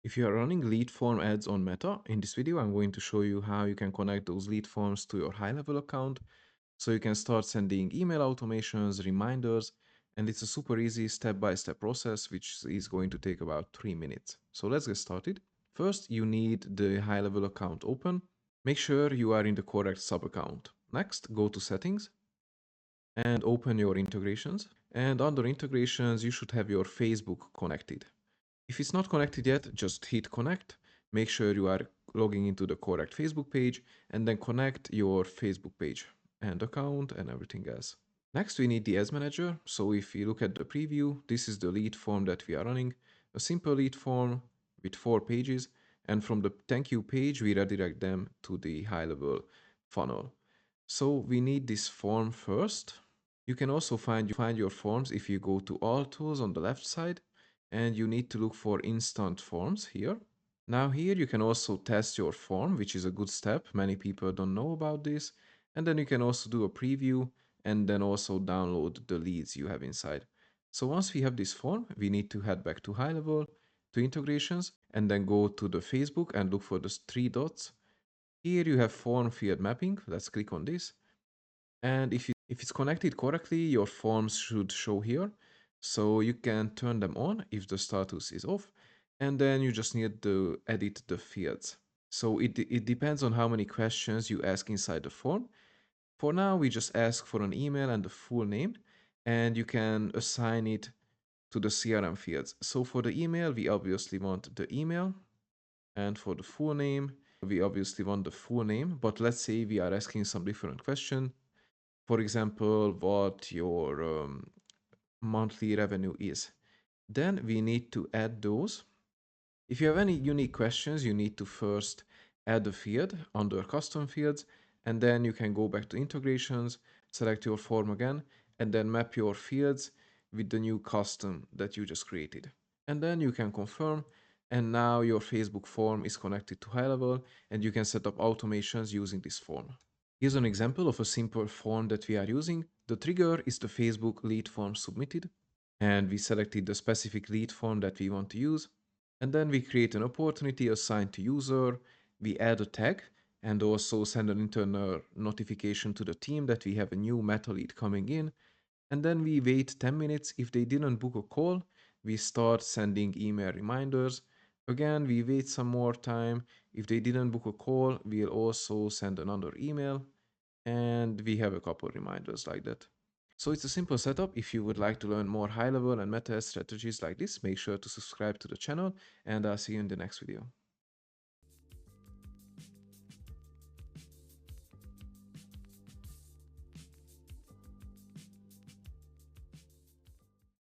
If you are running lead form ads on Meta, in this video I'm going to show you how you can connect those lead forms to your HighLevel account so you can start sending email automations, reminders, and it's a super easy step-by-step process which is going to take about 3 minutes. So let's get started. First, you need the HighLevel account open. Make sure you are in the correct sub-account. Next, go to Settings and open your integrations. And under integrations, you should have your Facebook connected. If it's not connected yet, just hit connect. Make sure you are logging into the correct Facebook page and then connect your Facebook page and account and everything else. Next, we need the ads manager. So if we look at the preview, this is the lead form that we are running, a simple lead form with 4 pages. And from the thank you page, we redirect them to the HighLevel funnel. So we need this form first. You can also find your forms if you go to all tools on the left side, and you need to look for instant forms here. Now here you can also test your form, which is a good step. Many people don't know about this. And then you can also do a preview and then also download the leads you have inside. So once we have this form, we need to head back to HighLevel, to integrations, and then go to the Facebook and look for the 3 dots. Here you have form field mapping. Let's click on this. And if it's connected correctly, your forms should show here. So you can turn them on if the status is off, and then you just need to edit the fields. So it depends on how many questions you ask inside the form. For now, we just ask for an email and the full name, and you can assign it to the CRM fields. So for the email, we obviously want the email, and for the full name, we obviously want the full name, but let's say we are asking some different question. For example, what your monthly revenue is. Then we need to add those. If you have any unique questions, you need to first add a field under custom fields, and then you can go back to integrations, select your form again, and then map your fields with the new custom that you just created. And then you can confirm, and now your Facebook form is connected to HighLevel, and you can set up automations using this form. Here's an example of a simple form that we are using. The trigger is the Facebook lead form submitted, and we selected the specific lead form that we want to use. And then we create an opportunity assigned to user, we add a tag, and also send an internal notification to the team that we have a new meta lead coming in. And then we wait 10 minutes. If they didn't book a call, we start sending email reminders. Again, we wait some more time. If they didn't book a call, we'll also send another email, and we have a couple reminders like that. So it's a simple setup. If you would like to learn more HighLevel and meta strategies like this, make sure to subscribe to the channel, and I'll see you in the next video.